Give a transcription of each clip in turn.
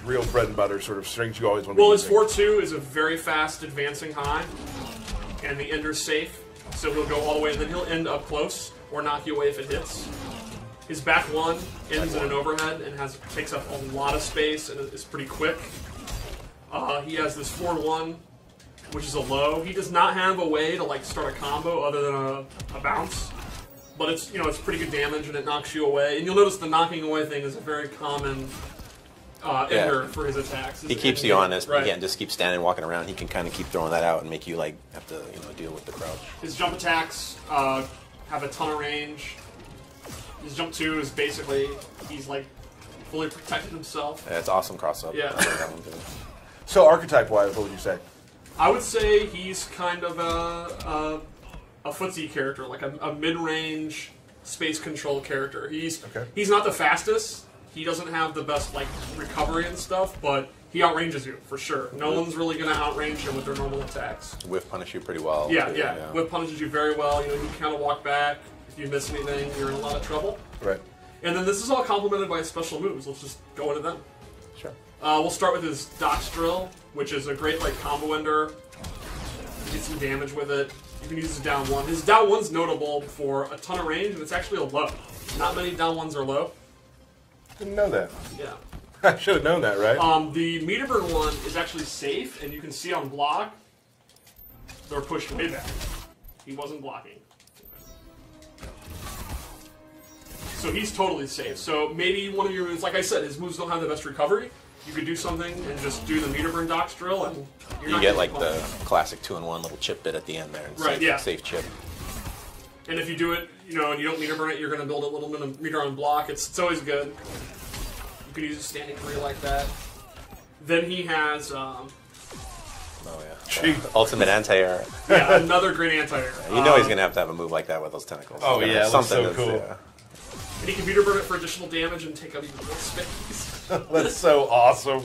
real bread and butter sort of strings you always want to be his using. 4-2 is a very fast advancing high, and the ender's safe, so he'll go all the way, and then he'll end up close, or knock you away if it hits. His back 1 ends in an overhead and takes up a lot of space and is pretty quick. He has this 4-1, which is a low. He does not have a way to like start a combo other than a bounce, but it's it's pretty good damage and it knocks you away. And you'll notice the knocking away thing is a very common ender for his attacks. He keeps you honest. Right. You can't just keep standing, walking around. He can kind of keep throwing that out and make you like have to deal with the crouch. His jump attacks have a ton of range. His jump 2 is basically he's like fully protected himself. Yeah, it's awesome cross up. Yeah. So archetype wise, what would you say? I would say he's kind of a footsie character, like a mid-range space control character. He's not the fastest. He doesn't have the best like recovery and stuff, but he outranges you for sure. No one's really going to outrange him with their normal attacks. Whiff punish you pretty well. Yeah. Whiff punishes you very well. You can kind of walk back. If you miss anything, you're in a lot of trouble. Right. And then this is all complemented by special moves. Let's just go into them. Sure. We'll start with his Dox Drill, which is a great like combo ender. You get some damage with it. You can use his down 1. His down 1's notable for a ton of range, and it's actually a low. Not many down 1s are low. Didn't know that. Yeah. I should have known that, right? The meter burn one is actually safe, and you can see on block, they're pushed way back. He wasn't blocking. So he's totally safe. So maybe one of your moves, like I said, his moves don't have the best recovery. You could do something and just do the meter burn Dox Drill, and you get like the classic 2-in-1 little chip bit at the end there. And safe chip. And if you do it, and you don't meter burn it, you're going to build a little bit of meter on block. It's always good. You can use a standing career like that. Then he has... ultimate anti-air. Yeah, another great anti-air. He's going to have a move like that with those tentacles. Oh yeah, something so cool. And he can meter burn it for additional damage and take up even more space. That's so awesome.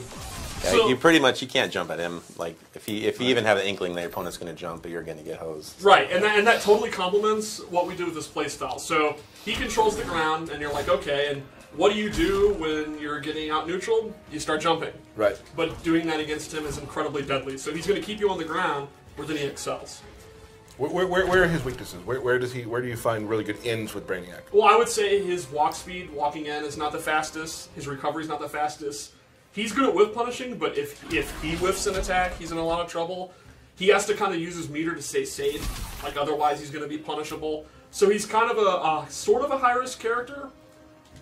Yeah, so, you can't jump at him. Like if you even have an inkling that your opponent's going to jump, but you're going to get hosed. Right, and that totally complements what we do with this playstyle. So he controls the ground, and you're like, okay, and what do you do when you're getting out neutral? You start jumping. Right. But doing that against him is incredibly deadly. So he's going to keep you on the ground, where then he excels. Where are his weaknesses? Where do you find really good ends with Brainiac? Well, I would say his walk speed, walking in, is not the fastest. His recovery is not the fastest. He's good at whiff punishing, but if he whiffs an attack, he's in a lot of trouble. He has to kind of use his meter to stay safe. Like otherwise, he's going to be punishable. So he's kind of a sort of a high risk character,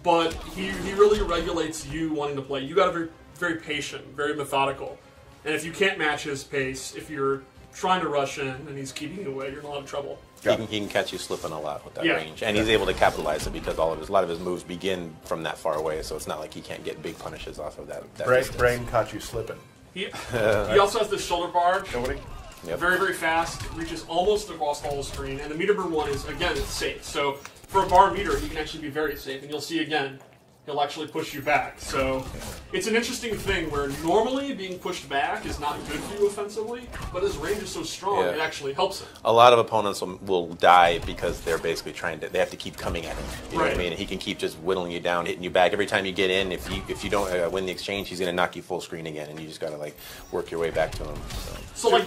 but he really regulates you wanting to play. You got to be very patient, very methodical, and if you can't match his pace, if you're trying to rush in and he's keeping you away, you're in a lot of trouble. He can catch you slipping a lot with that range, and he's able to capitalize it because a lot of his moves begin from that far away. So it's not like he can't get big punishes off of that. Brain caught you slipping. He also has the shoulder barge. Yep. Very, very fast. Reaches almost across the whole screen, and the meter burn one is again it's safe. So for a bar meter, he can actually be very safe, and you'll see again. He'll actually push you back. So it's an interesting thing where normally being pushed back is not good for you offensively, but his range is so strong, it actually helps him. A lot of opponents will die because they're basically they have to keep coming at him. You know what I mean? And he can keep just whittling you down, hitting you back. Every time you get in, if you don't win the exchange, he's going to knock you full screen again, and you just got to work your way back to him. So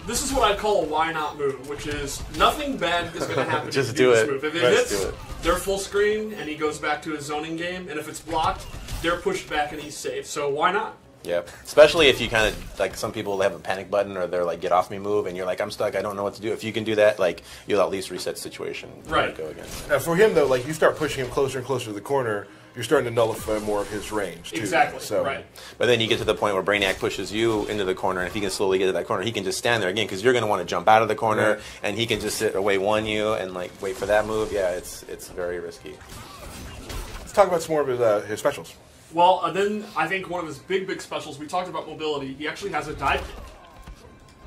this is what I'd call a why not move, which is nothing bad is going to happen. Just do this it. Move. If it hits, they're full screen, and he goes back to his zoning game, and if it's blocked, they're pushed back and he's safe. So why not? Yeah, especially if you kind of, some people have a panic button or they're get off me move, and you're like, I'm stuck, I don't know what to do. If you can do that, you'll at least reset the situation. Right. Go again. Now for him though, you start pushing him closer and closer to the corner, you're starting to nullify more of his range too. Exactly. So. Right. But then you get to the point where Brainiac pushes you into the corner, and if he can slowly get to that corner, he can just stand there again because you're going to want to jump out of the corner, and he can just sit away you and wait for that move. Yeah, it's very risky. Let's talk about some more of his specials. Well, then I think one of his big specials, we talked about mobility, he actually has a dive kick,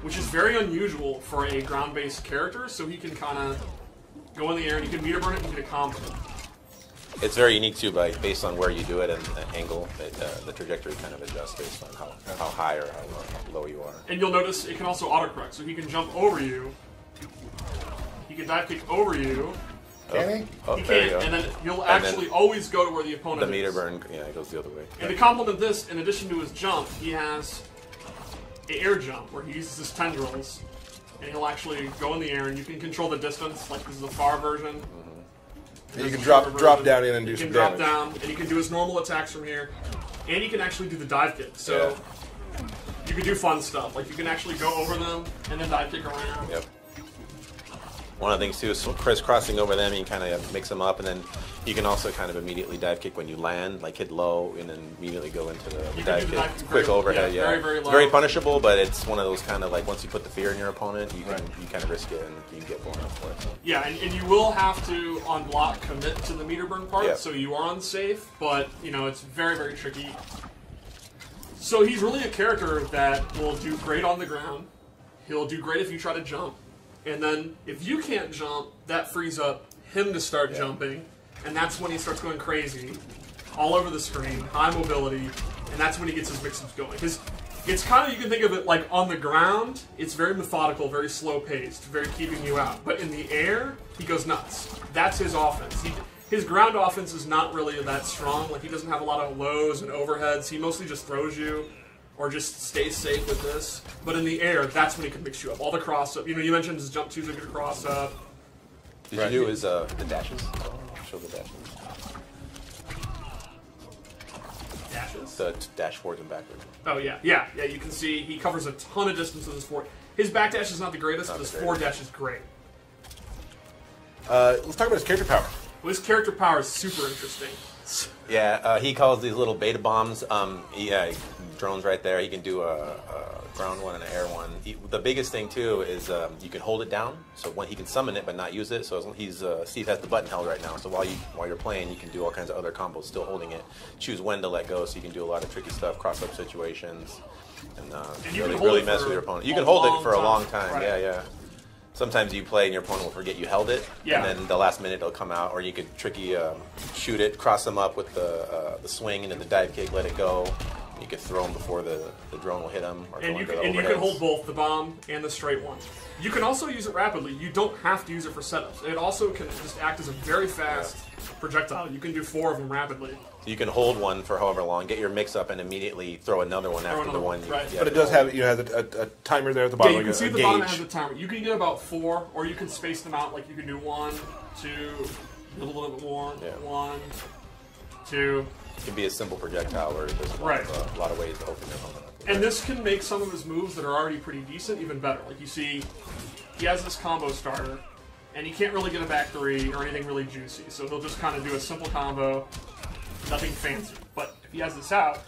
which is very unusual for a ground-based character, so he can kind of go in the air and you can meter burn it and get a combo. It's very unique too, based on where you do it and the angle, the trajectory kind of adjusts based on how high or how low you are. And you'll notice it can also autocorrect, so he can jump over you, he can dive kick over you, Can he? Oh, He there you can, go. and then you'll And actually then always go to where the opponent the is. meter burn, yeah, it goes the other way. And to complement this, in addition to his jump, he has an air jump where he uses his tendrils, and he'll actually go in the air, and you can control the distance. Like this is the far version. You can drop down in and do some damage. You can drop down, and you can do his normal attacks from here, and you can actually do the dive kick. So you can do fun stuff, like you can actually go over them and then dive kick around. Yep. One of the things too is crisscrossing over them. You kind of mix them up, and then you can also kind of immediately dive kick when you land, like hit low, and then immediately go into the dive kick. It's quick overhead, Very, very low. It's very punishable, but it's one of those kind of like once you put the fear in your opponent, you can you kind of risk it and you can get blown up for it. So. Yeah, and you will have to on block commit to the meter burn part, Yeah. so you are unsafe, but you know it's very, very tricky. So he's really a character that will do great on the ground. He'll do great if you try to jump. And then if you can't jump, that frees up him to start jumping. And that's when he starts going crazy. All over the screen, high mobility. And that's when he gets his mix-ups going. Because it's kind of, you can think of it like on the ground, it's very methodical, very slow-paced, very keeping you out. But in the air, he goes nuts. That's his offense. His ground offense is not really that strong. Like, he doesn't have a lot of lows and overheads. He mostly just throws you or just stays safe with this. But in the air, that's when he can mix you up. All the cross-up. You know, you mentioned his jump 2's a good cross-up. Did you do his the dashes? Show the dashes. Dashes? The dash forwards and backwards. Oh, yeah. Yeah, you can see he covers a ton of distance with his forward. His back dash is not the greatest, but his forward dash is great. Let's talk about his character power. Well, his character power is super interesting. Yeah, he calls these little beta bombs. Drones right there. He can do a ground one and an air one. The biggest thing too is you can hold it down, so when he can summon it but not use it. So Steve has the button held right now. So while you're playing, you can do all kinds of other combos still holding it. Choose when to let go, so you can do a lot of tricky stuff, cross-up situations, and really mess with your opponent. You can hold it for a long time. Right. Yeah. Sometimes you play and your opponent will forget you held it, and then the last minute it'll come out. Or you could tricky shoot it, cross them up with the swing and then the dive kick, let it go. You could throw them before the drone will hit them. Or and you can hold both the bomb and the straight one. You can also use it rapidly. You don't have to use it for setups. It also can just act as a very fast projectile. You can do 4 of them rapidly. So you can hold one for however long, get your mix up, and immediately throw another one after the one. Right. But it does have a timer there at the bottom. Yeah, you can see a the gauge. bottom has a timer. You can get about 4, or you can space them out. Like you can do 1, 2, a little bit more. 1, 2. It can be a simple projectile where there's a lot of ways to open your opponent up. And this can make some of his moves that are already pretty decent even better. Like you see, he has this combo starter, and he can't really get a back 3 or anything really juicy. So he'll just kind of do a simple combo, nothing fancy. But if he has this out,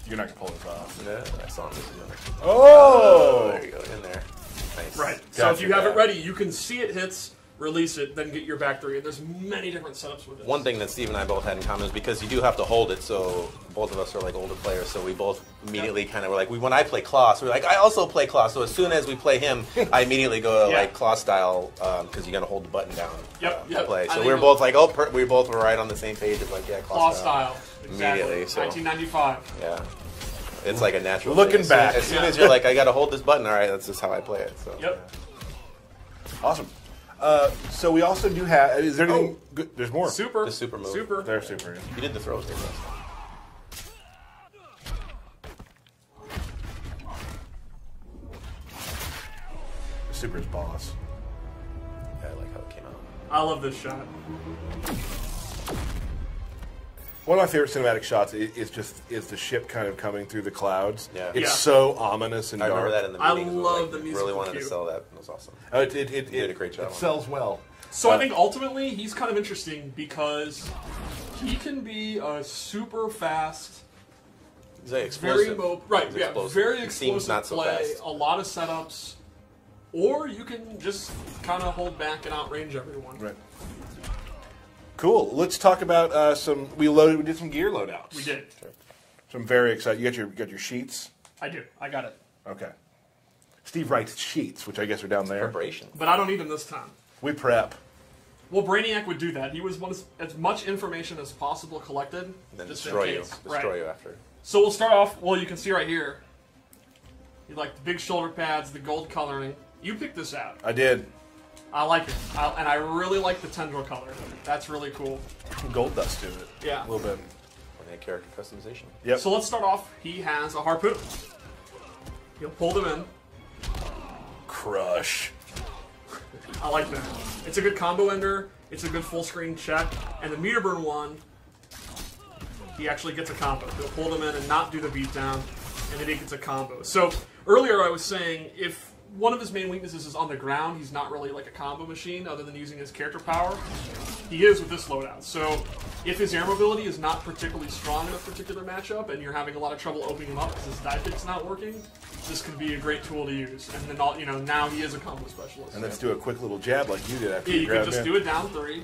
you're not going to pull this off. Yeah, I saw him this minute. Oh! There you go, in there. Nice. Right. So if you have it ready, you can see it hits, release it, then get your back 3. And there's many different setups with this. One thing that Steve and I both had in common is because you do have to hold it, so both of us are like older players, so we both immediately kind of were like, when I play Klaus, we're like, I also play Klaus, so as soon as we play him, I immediately go to like Klaus style, because you got to hold the button down to play. So we were both like, we both were right on the same page of like, Klaus style. Exactly. Immediately. So, 1995. Yeah. It's like a natural Looking thing. back. As soon as you're like, I got to hold this button, all right, that's just how I play it. So. Yep. Awesome. So we also do have. Is there anything good? There's more. Super. The super move. Super. They're super. Yeah. You did the throws there. Super's boss. Yeah, I like how it came out. I love this shot. One of my favorite cinematic shots is the ship kind of coming through the clouds. Yeah. It's so ominous and I dark. remember that in the I meetings. love the music. Really wanted cue. to sell that. It was awesome. It did a great job. It sells well. So I think ultimately he's kind of interesting because he can be a super fast, He's very explosive. very It seems explosive not so play, fast. a lot of setups, or you can just kind of hold back and outrange everyone. Right. Cool. Let's talk about We did some gear loadouts. We did. So I'm very excited. You got your sheets. I do. I got it. Okay. Steve writes sheets, which I guess are down there. Preparation. But I don't need them this time. We prep. Well, Brainiac would do that. He was as much information as possible collected. And then just destroy in you. case. Destroy you after. So we'll start off. Well, you can see right here. You like the big shoulder pads, the gold coloring. You picked this out. I did. I like it. And I really like the tendril color. That's really cool. Gold dust to it. Yeah. A little bit. When they character customization. Yep. So let's start off. He has a harpoon. He'll pull them in. Crush. I like that. It's a good combo ender. It's a good full screen check. And the meter burn one, he actually gets a combo. He'll pull them in and not do the beatdown, and then he gets a combo. So earlier I was saying if one of his main weaknesses is on the ground, he's not really like a combo machine other than using his character power. He is with this loadout. So if his air mobility is not particularly strong in a particular matchup and you're having a lot of trouble opening him up because his die pick's not working, this could be a great tool to use. And then, you know, now he is a combo specialist. And let's do a quick little jab like you did after Yeah, you you can grabbed just in. do it down 3.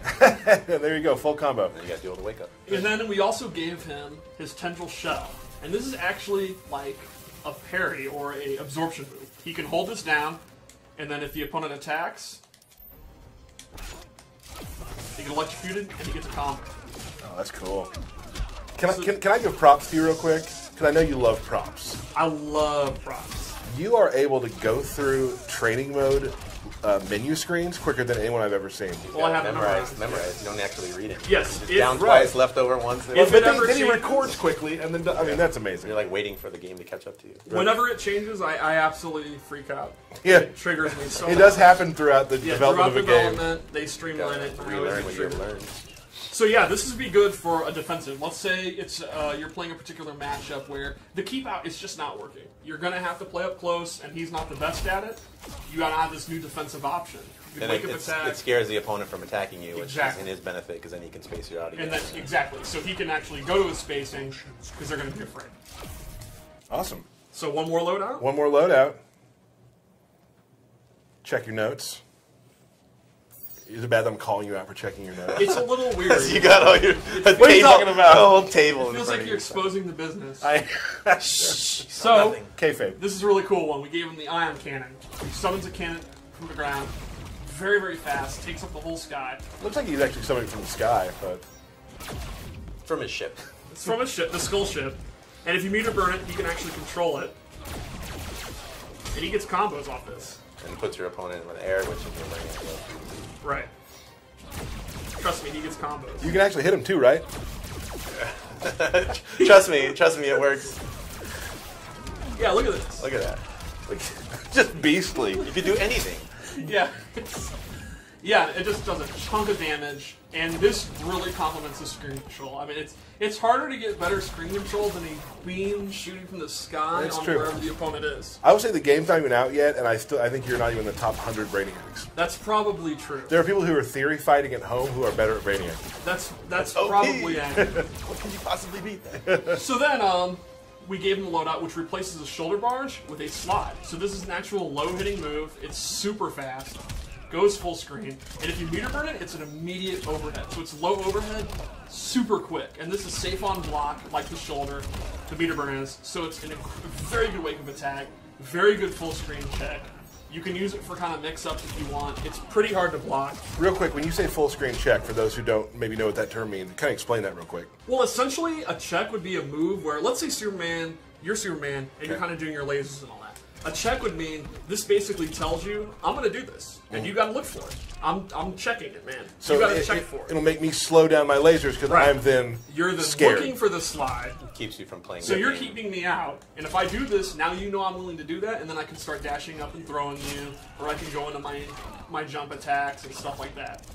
There you go, full combo. And you got to deal with the wake up. And then we also gave him his tendril shell. And this is actually like a parry or a absorption move. He can hold this down, and then if the opponent attacks, he get electrocuted, and he gets a combo. Oh, that's cool. Can I give props to you real quick? Because I know you love props. I love props. You are able to go through training mode menu screens quicker than anyone I've ever seen. Well, I have it memorized. Memorized. You don't actually read it. Yes, Just if- down right. twice, left over once. If But it ever then he changes- records quickly, and then I mean that's amazing. You're like waiting for the game to catch up to you. Whenever it changes, I absolutely freak out. Yeah, It triggers me so it much. does happen throughout the Yeah, development throughout of a game. development, they streamline it. and I always Relearn get what you triggered. learned. So yeah, this would be good for a defensive. Let's say it's you're playing a particular matchup where the keep out is just not working. You're gonna have to play up close, and he's not the best at it. You gotta have this new defensive option. You can Then wake up attack, it scares the opponent from attacking you, which Exactly. is in his benefit because then he can space you out again. and then exactly. So he can actually go to his spacing because they're gonna be afraid. Awesome. So one more loadout. One more loadout. Check your notes. Is it bad that I'm calling you out for checking your notes? It's a little weird. You got all your What are you talking about? The whole table. It feels like you're exposing the business. So So Kayfabe. this is a really cool one. We gave him the ion cannon. He summons a cannon from the ground, very very fast, takes up the whole sky. Looks like he's actually somebody from the sky, but from his ship. It's from a ship, the skull ship, and if you meter burn it, you can actually control it, and he gets combos off this. And puts your opponent in the air, which is your Brainiac. Right. Trust me, he gets combos. you can actually hit him too, right? Trust me, it works. Yeah, look at this. Look at that. Like, just beastly. You can do anything. Yeah. Yeah, it just does a chunk of damage, and this really complements the screen control. I mean, it's harder to get better screen control than a beam shooting from the sky That's on true. wherever the opponent is. I would say the game's not even out yet, and I think you're not even in the top 100 Brainiacs. That's probably true. There are people who are theory fighting at home who are better at Brainiac. That's OP. probably accurate. What can you possibly beat that? So then, we gave him a loadout which replaces a shoulder barge with a slide. So this is an actual low-hitting move. It's super fast, goes full screen, and if you meter burn it, it's an immediate overhead. So it's low overhead, super quick, and this is safe on block, like the shoulder, the meter burn is. So it's a very good wake-up attack, very good full screen check. You can use it for kind of mix-ups if you want. It's pretty hard to block. Real quick, when you say full screen check, for those who don't maybe know what that term means, kind of explain that real quick. Well, essentially, a check would be a move where, let's say you're Superman, and you're kind of doing your lasers and all that. A check would mean this basically tells you, I'm going to do this, and you got to look for it. I'm checking it, man. So you got to check for it. It'll make me slow down my lasers because Right. I'm then You're then scared. looking for the slide, Keeps you from playing. so the you're game. keeping me out. And if I do this, now you know I'm willing to do that, and then I can start dashing up and throwing you, or I can go into my jump attacks and stuff like that.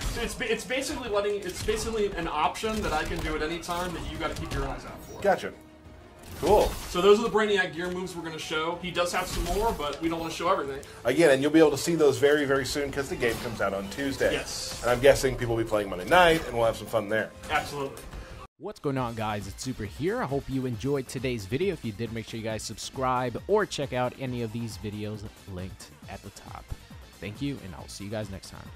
So it's basically an option that I can do at any time that you got to keep your eyes out for. Gotcha. Cool. So those are the Brainiac gear moves we're going to show. He does have some more, but we don't want to show everything. Again, and you'll be able to see those very, very soon because the game comes out on Tuesday. Yes. And I'm guessing people will be playing Monday night, and we'll have some fun there. Absolutely. What's going on, guys? It's Super here. I hope you enjoyed today's video. If you did, make sure you guys subscribe or check out any of these videos linked at the top. Thank you, and I'll see you guys next time.